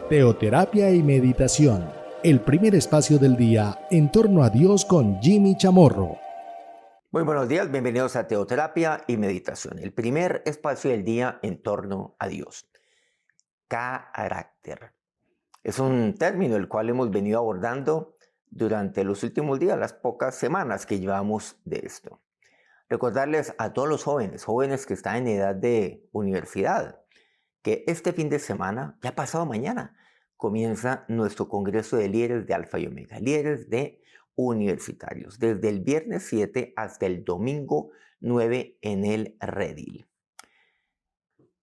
Teoterapia y meditación, el primer espacio del día en torno a Dios con Jimmy Chamorro. Muy buenos días, bienvenidos a Teoterapia y Meditación, el primer espacio del día en torno a Dios. Carácter. Es un término el cual hemos venido abordando durante los últimos días, las pocas semanas que llevamos de esto. Recordarles a todos los jóvenes que están en edad de universidad, que este fin de semana, ya pasado mañana, comienza nuestro Congreso de Líderes de Alfa y Omega, líderes de universitarios, desde el viernes 7 hasta el domingo 9 en el Redil.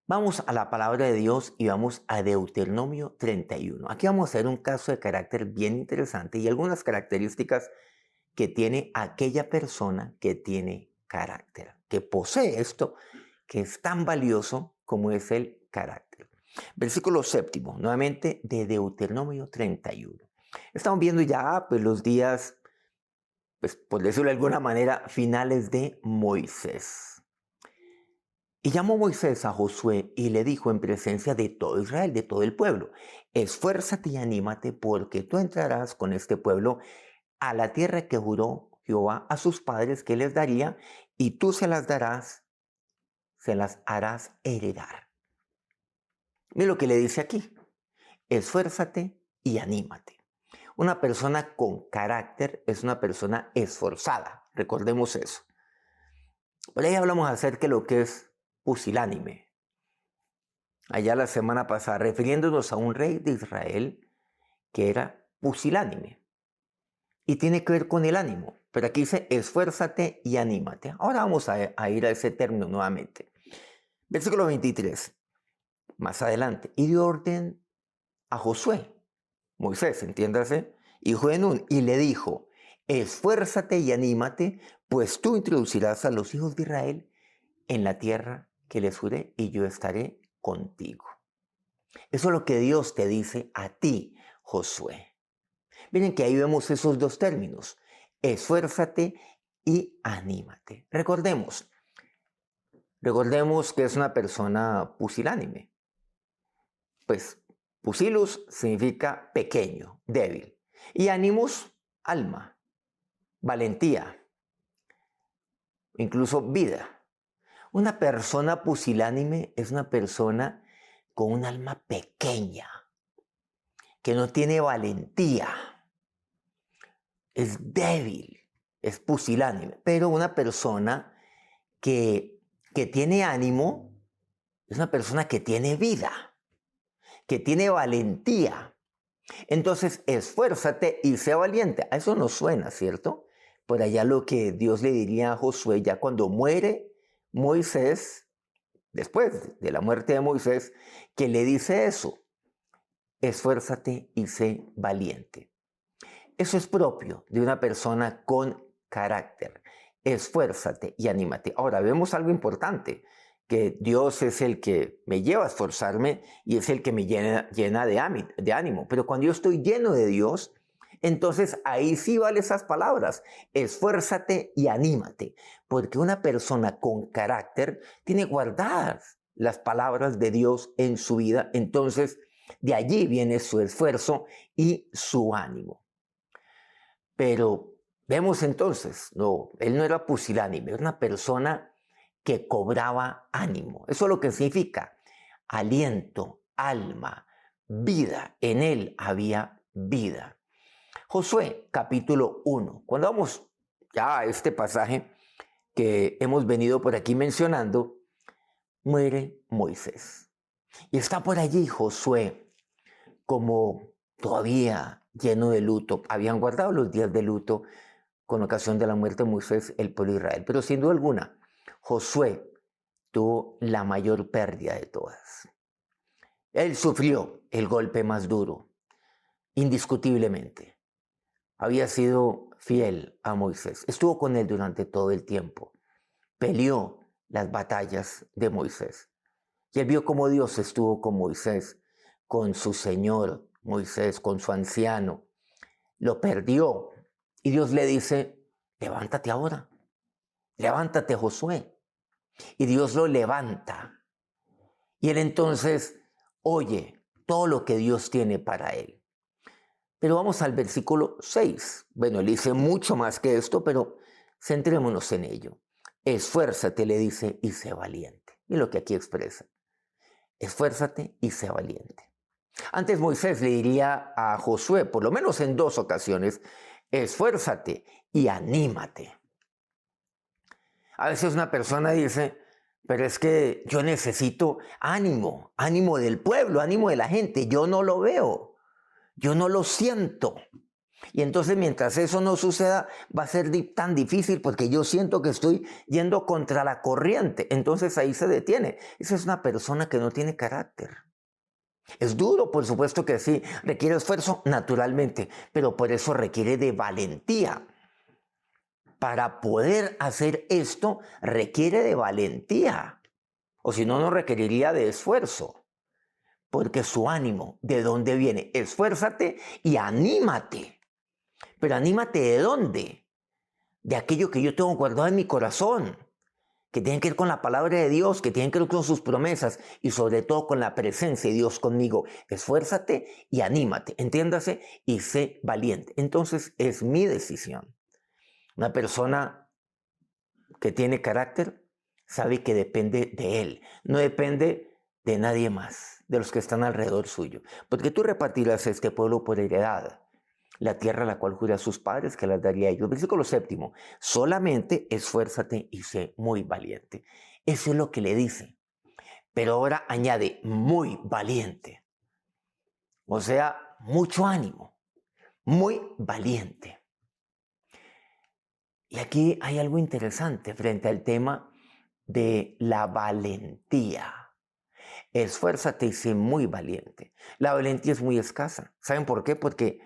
Vamos a la palabra de Dios y vamos a Deuteronomio 31. Aquí vamos a hacer un caso de carácter bien interesante y algunas características que tiene aquella persona que tiene carácter, que posee esto, que es tan valioso como es el carácter. Versículo 7, nuevamente de Deuteronomio 31. Estamos viendo ya los días, por decirlo de alguna manera, finales de Moisés. Y llamó Moisés a Josué y le dijo en presencia de todo Israel, de todo el pueblo: esfuérzate y anímate, porque tú entrarás con este pueblo a la tierra que juró Jehová a sus padres que les daría, y tú se las harás heredar. Mira lo que le dice aquí: esfuérzate y anímate. Una persona con carácter es una persona esforzada, recordemos eso. Por ahí hablamos acerca de lo que es pusilánime. Allá la semana pasada, refiriéndonos a un rey de Israel que era pusilánime. Y tiene que ver con el ánimo. Pero aquí dice esfuérzate y anímate. Ahora vamos a ir a ese término nuevamente. Versículo 23. Más adelante. Y dio orden a Josué, Moisés, entiéndase, hijo de Nun, y le dijo: esfuérzate y anímate, pues tú introducirás a los hijos de Israel en la tierra que les juré, y yo estaré contigo. Eso es lo que Dios te dice a ti, Josué. Miren que ahí vemos esos dos términos: esfuérzate y anímate. Recordemos que es una persona pusilánime. Pues pusilus significa pequeño, débil. Y animus, alma, valentía, incluso vida. Una persona pusilánime es una persona con un alma pequeña, que no tiene valentía, es débil, es pusilánime. Pero una persona que tiene ánimo es una persona que tiene vida, que tiene valentía. Entonces, esfuérzate y sé valiente. A eso nos suena, ¿cierto? Por allá lo que Dios le diría a Josué ya cuando muere Moisés, después de la muerte de Moisés, que le dice eso: esfuérzate y sé valiente. Eso es propio de una persona con carácter. Esfuérzate y anímate. Ahora, vemos algo importante, que Dios es el que me lleva a esforzarme y es el que me llena de ánimo. Pero cuando yo estoy lleno de Dios, entonces ahí sí valen esas palabras: esfuérzate y anímate. Porque una persona con carácter tiene guardadas las palabras de Dios en su vida. Entonces, de allí viene su esfuerzo y su ánimo. Pero vemos entonces, no, él no era pusilánime, era una persona que cobraba ánimo. Eso es lo que significa aliento, alma, vida. En él había vida. Josué capítulo 1. Cuando vamos ya a este pasaje que hemos venido por aquí mencionando, muere Moisés. Y está por allí Josué como todavía lleno de luto. Habían guardado los días de luto con ocasión de la muerte de Moisés, el pueblo de Israel. Pero sin duda alguna, Josué tuvo la mayor pérdida de todas. Él sufrió el golpe más duro, indiscutiblemente. Había sido fiel a Moisés, estuvo con él durante todo el tiempo, peleó las batallas de Moisés. Y él vio cómo Dios estuvo con Moisés, con su Señor Moisés, con su anciano. Lo perdió. Y Dios le dice: levántate ahora. Levántate, Josué. Y Dios lo levanta. Y él entonces oye todo lo que Dios tiene para él. Pero vamos al versículo 6. Bueno, él dice mucho más que esto, pero centrémonos en ello. Esfuérzate, le dice, y sé valiente. Y lo que aquí expresa. Esfuérzate y sé valiente. Antes Moisés le diría a Josué, por lo menos en 2 ocasiones, esfuérzate y anímate. A veces una persona dice, pero es que yo necesito ánimo, ánimo del pueblo, ánimo de la gente. Yo no lo veo, yo no lo siento. Y entonces mientras eso no suceda, va a ser tan difícil porque yo siento que estoy yendo contra la corriente. Entonces ahí se detiene. Esa es una persona que no tiene carácter. Es duro, por supuesto que sí, requiere esfuerzo naturalmente, pero por eso requiere de valentía. Para poder hacer esto requiere de valentía, o si no, no requeriría de esfuerzo, porque su ánimo, ¿de dónde viene? Esfuérzate y anímate. Pero anímate ¿de dónde? De aquello que yo tengo guardado en mi corazón, que tiene que ver con la palabra de Dios, que tiene que ver con sus promesas y sobre todo con la presencia de Dios conmigo. Esfuérzate y anímate, entiéndase, y sé valiente. Entonces es mi decisión. Una persona que tiene carácter sabe que depende de él, no depende de nadie más, de los que están alrededor suyo. Porque tú repartirás este pueblo por heredad, la tierra a la cual juré a sus padres que las daría a ellos. Versículo 7. Solamente esfuérzate y sé muy valiente. Eso es lo que le dice. Pero ahora añade muy valiente. O sea, mucho ánimo. Muy valiente. Y aquí hay algo interesante frente al tema de la valentía. Esfuérzate y sé muy valiente. La valentía es muy escasa. ¿Saben por qué? Porque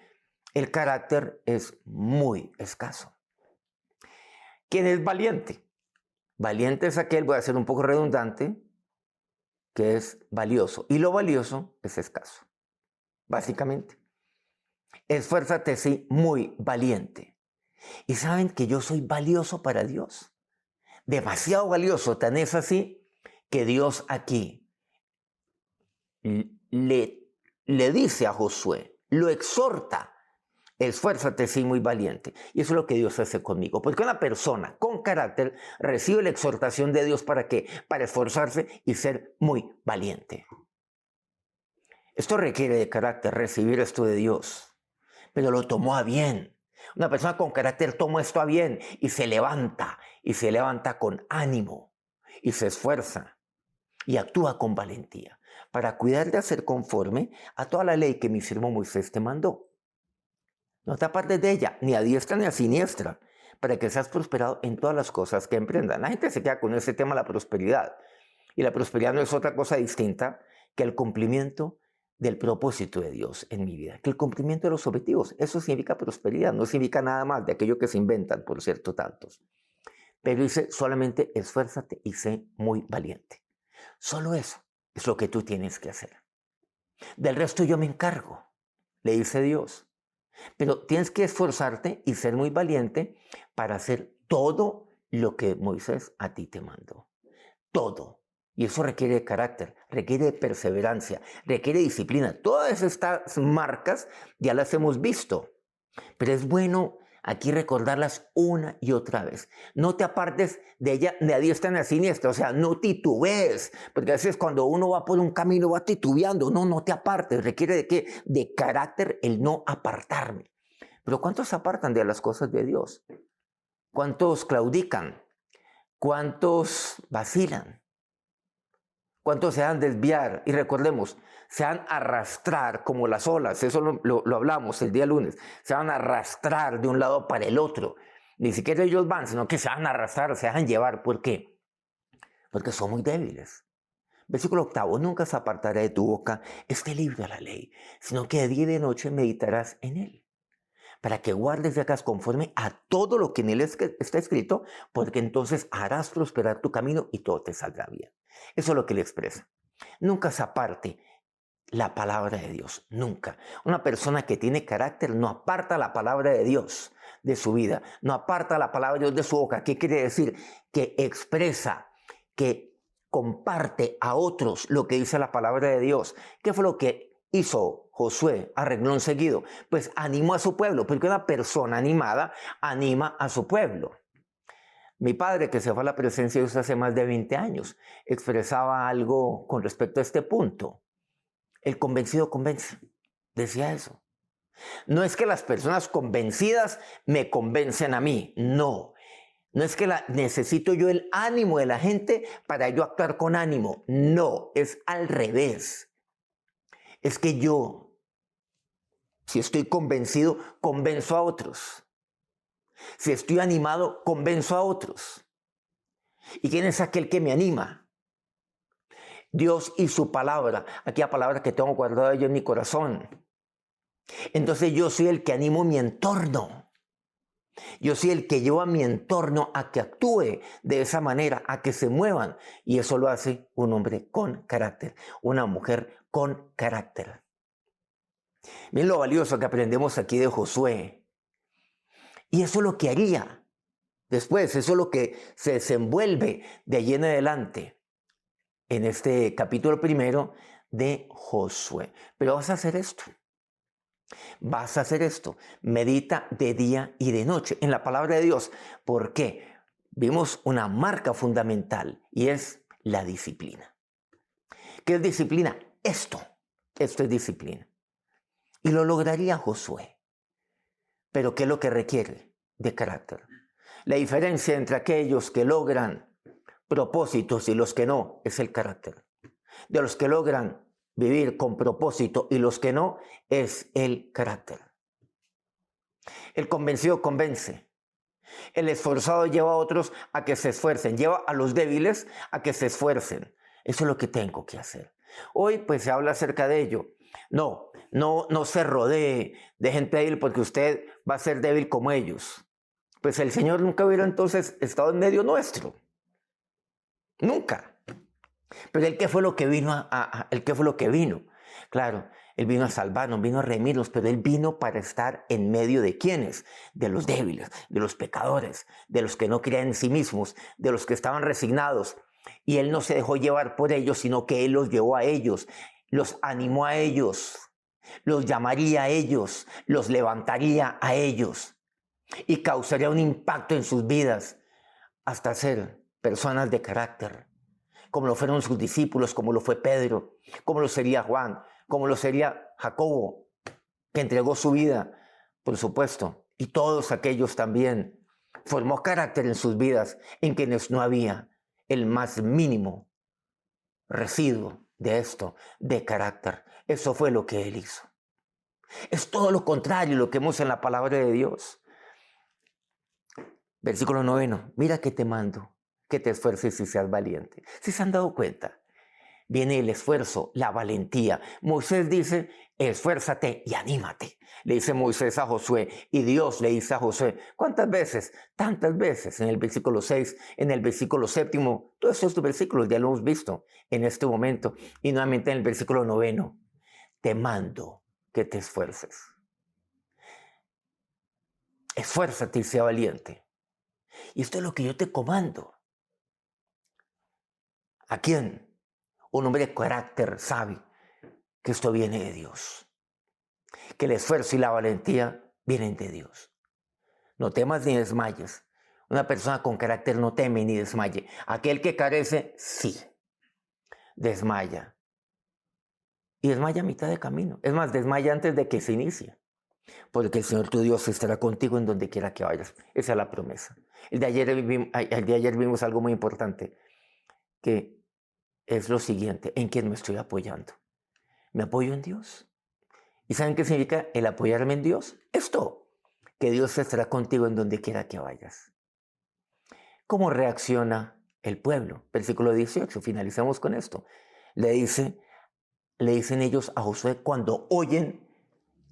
el carácter es muy escaso. ¿Quién es valiente? Valiente es aquel, voy a ser un poco redundante, que es valioso. Y lo valioso es escaso, básicamente. Esfuérzate, sí, muy valiente. Y saben que yo soy valioso para Dios. Demasiado valioso, tan es así que Dios aquí le dice a Josué, lo exhorta, esfuérzate, sí, muy valiente. Y eso es lo que Dios hace conmigo. Porque una persona con carácter recibe la exhortación de Dios ¿para qué? Para esforzarse y ser muy valiente. Esto requiere de carácter, recibir esto de Dios. Pero lo tomó a bien. Una persona con carácter toma esto a bien y se levanta con ánimo y se esfuerza y actúa con valentía para cuidar de hacer conforme a toda la ley que mi siervo Moisés te mandó. No te apartes de ella, ni a diestra ni a siniestra, para que seas prosperado en todas las cosas que emprendan. La gente se queda con ese tema de la prosperidad. Y la prosperidad no es otra cosa distinta que el cumplimiento del propósito de Dios en mi vida, que el cumplimiento de los objetivos. Eso significa prosperidad, no significa nada más de aquello que se inventan, por cierto, tantos. Pero dice, solamente esfuérzate y sé muy valiente. Solo eso es lo que tú tienes que hacer. Del resto yo me encargo, le dice Dios. Pero tienes que esforzarte y ser muy valiente para hacer todo lo que Moisés a ti te mandó. Todo. Y eso requiere de carácter, requiere de perseverancia, requiere de disciplina. Todas estas marcas ya las hemos visto. Pero es bueno aquí recordarlas una y otra vez. No te apartes de ella ni a diestra ni a siniestra. O sea, no titubees. Porque a veces cuando uno va por un camino va titubeando. No te apartes. Requiere de qué? De carácter el no apartarme. Pero ¿cuántos se apartan de las cosas de Dios? ¿Cuántos claudican? ¿Cuántos vacilan? ¿Cuántos se han desviar? Y recordemos, se van a arrastrar como las olas. Eso lo hablamos el día lunes. Se van a arrastrar de un lado para el otro. Ni siquiera ellos van, sino que se van a arrastrar, se dejan llevar. ¿Por qué? Porque son muy débiles. Versículo 8. Nunca se apartará de tu boca este libro de la ley, sino que de día y de noche meditarás en él, para que guardes y hagas conforme a todo lo que en él está escrito, porque entonces harás prosperar tu camino y todo te saldrá bien. Eso es lo que le expresa. Nunca se aparte la palabra de Dios, nunca. Una persona que tiene carácter no aparta la palabra de Dios de su vida, no aparta la palabra de Dios de su boca. ¿Qué quiere decir? Que expresa, que comparte a otros lo que dice la palabra de Dios. ¿Qué fue lo que hizo Josué a renglón seguido? Pues animó a su pueblo, porque una persona animada anima a su pueblo. Mi padre, que se fue a la presencia de Dios hace más de 20 años, expresaba algo con respecto a este punto. El convencido convence, decía eso. No es que las personas convencidas me convencen a mí, no. No es que necesito yo el ánimo de la gente para yo actuar con ánimo, no, es al revés. Es que yo, si estoy convencido, convenzo a otros. Si estoy animado, convenzo a otros. ¿Y quién es aquel que me anima? Dios y su palabra, aquella palabra que tengo guardada yo en mi corazón. Entonces yo soy el que animo mi entorno. Yo soy el que lleva a mi entorno a que actúe de esa manera, a que se muevan. Y eso lo hace un hombre con carácter, una mujer con carácter. Miren lo valioso que aprendemos aquí de Josué. Y eso es lo que haría después, eso es lo que se desenvuelve de allí en adelante en este capítulo primero de Josué. Pero vas a hacer esto. Vas a hacer esto. Medita de día y de noche en la palabra de Dios. ¿Por qué? Vimos una marca fundamental y es la disciplina. ¿Qué es disciplina? Esto es disciplina. Y lo lograría Josué. Pero ¿qué es lo que requiere? De carácter. La diferencia entre aquellos que logran propósitos y los que no es el carácter. De los que logran vivir con propósito y los que no es el carácter. El convencido convence. El esforzado lleva a otros a que se esfuercen. Lleva a los débiles a que se esfuercen. Eso es lo que tengo que hacer. Hoy pues se habla acerca de ello. No se rodee de gente débil porque usted va a ser débil como ellos. Pues el Señor nunca hubiera entonces estado en medio nuestro. Nunca. Pero Él, ¿qué fue lo que vino Él qué fue lo que vino? Claro, Él vino a salvarnos, vino a redimirnos, pero Él vino para estar en medio de ¿quiénes? De los débiles, de los pecadores, de los que no creían en sí mismos, de los que estaban resignados. Y Él no se dejó llevar por ellos, sino que Él los llevó a ellos, los animó a ellos, los llamaría a ellos, los levantaría a ellos y causaría un impacto en sus vidas hasta ser personas de carácter, como lo fueron sus discípulos, como lo fue Pedro, como lo sería Juan, como lo sería Jacobo, que entregó su vida, por supuesto, y todos aquellos también. Formó carácter en sus vidas en quienes no había el más mínimo residuo de esto, de carácter. Eso fue lo que Él hizo. Es todo lo contrario lo que vemos en la palabra de Dios. Versículo 9, mira que te mando, que te esfuerces y seas valiente. ¿Sí se han dado cuenta? Viene el esfuerzo, la valentía. Moisés dice, esfuérzate y anímate. Le dice Moisés a Josué y Dios le dice a Josué. ¿Cuántas veces? Tantas veces. En el versículo 6, en el versículo 7, todos estos versículos ya lo hemos visto en este momento. Y nuevamente en el versículo 9, te mando que te esfuerces. Esfuérzate y sea valiente. Y esto es lo que yo te comando. ¿A quién? Un hombre de carácter sabe que esto viene de Dios. Que el esfuerzo y la valentía vienen de Dios. No temas ni desmayes. Una persona con carácter no teme ni desmaye. Aquel que carece, sí, desmaya. Y desmaya a mitad de camino. Es más, desmaya antes de que se inicie. Porque el Señor tu Dios estará contigo en donde quiera que vayas. Esa es la promesa. El de ayer vimos algo muy importante, que es lo siguiente: ¿en quién me estoy apoyando? ¿Me apoyo en Dios? ¿Y saben qué significa el apoyarme en Dios? Esto, que Dios estará contigo en donde quiera que vayas. ¿Cómo reacciona el pueblo? Versículo 18, finalizamos con esto. Le dicen ellos a Josué cuando oyen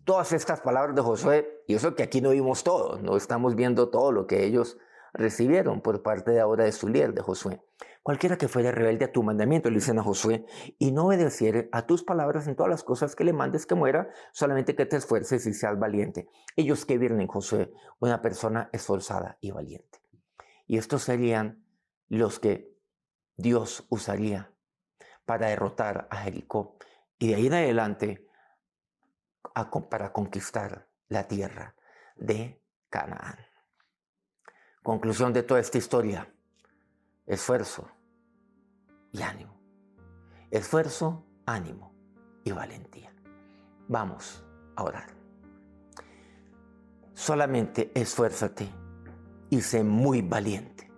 todas estas palabras de Josué, y eso que aquí no vimos todo, no estamos viendo todo lo que ellos recibieron por parte de ahora de su líder, de Josué. Cualquiera que fuera rebelde a tu mandamiento, le dicen a Josué, y no obedeciere a tus palabras en todas las cosas que le mandes que muera, solamente que te esfuerces y seas valiente. Ellos que vieron en Josué una persona esforzada y valiente. Y estos serían los que Dios usaría para derrotar a Jericó. Y de ahí en adelante para conquistar la tierra de Canaán. Conclusión de toda esta historia: esfuerzo y ánimo. Esfuerzo, ánimo y valentía. Vamos a orar. Solamente esfuérzate y sé muy valiente.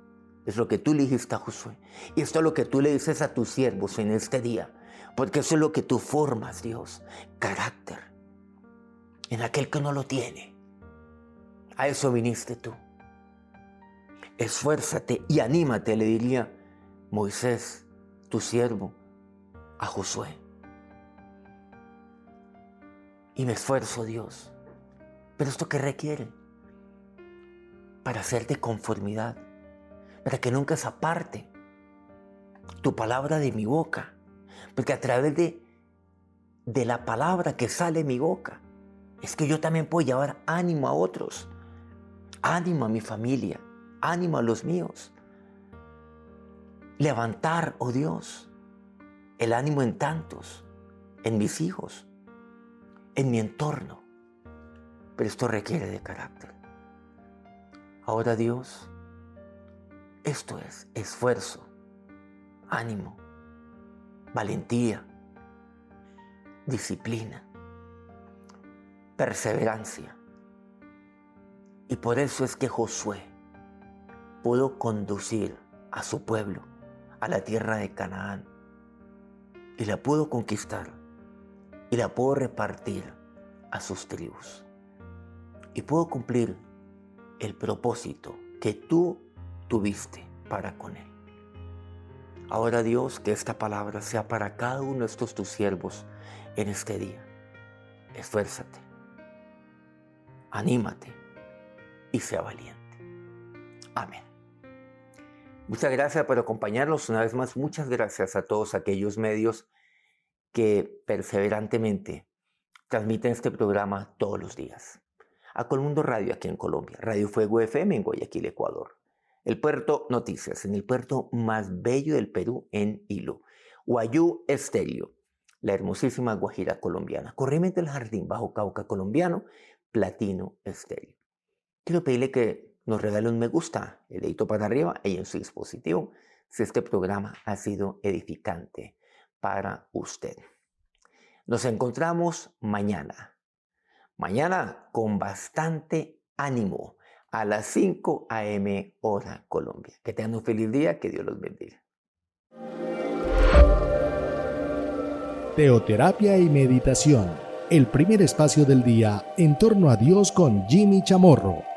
Es lo que tú le dijiste a Josué. Y esto es lo que tú le dices a tus siervos en este día. Porque eso es lo que tú formas, Dios. Carácter. En aquel que no lo tiene. A eso viniste tú. Esfuérzate y anímate, le diría Moisés, tu siervo, a Josué. Y me esfuerzo, Dios. ¿Pero esto qué requiere? Para hacerte conformidad, para que nunca se aparte tu palabra de mi boca. Porque a través de la palabra que sale de mi boca, es que yo también puedo llevar ánimo a otros, ánimo a mi familia, ánimo a los míos. Levantar, oh Dios, el ánimo en tantos, en mis hijos, en mi entorno. Pero esto requiere de carácter. Ahora, Dios, esto es esfuerzo, ánimo, valentía, disciplina, perseverancia. Y por eso es que Josué pudo conducir a su pueblo a la tierra de Canaán y la pudo conquistar y la pudo repartir a sus tribus y pudo cumplir el propósito que tú tuviste para con él. Ahora, Dios, que esta palabra sea para cada uno de estos tus siervos en este día. Esfuérzate, anímate y sea valiente. Amén. Muchas gracias por acompañarnos una vez más. Muchas gracias a todos aquellos medios que perseverantemente transmiten este programa todos los días. A Colmundo Radio aquí en Colombia, Radio Fuego FM en Guayaquil, Ecuador. El Puerto Noticias, en el puerto más bello del Perú, en Hilo. Guayú Estéreo, la hermosísima Guajira colombiana. Corrientes del Jardín, Bajo Cauca colombiano, Platino Estéreo. Quiero pedirle que nos regale un me gusta, el dedito para arriba ahí en su dispositivo, si este programa ha sido edificante para usted. Nos encontramos mañana. Mañana con bastante ánimo a las 5 a.m. hora Colombia. Que tengan un feliz día, que Dios los bendiga. Teoterapia y meditación, el primer espacio del día en torno a Dios con Jimmy Chamorro.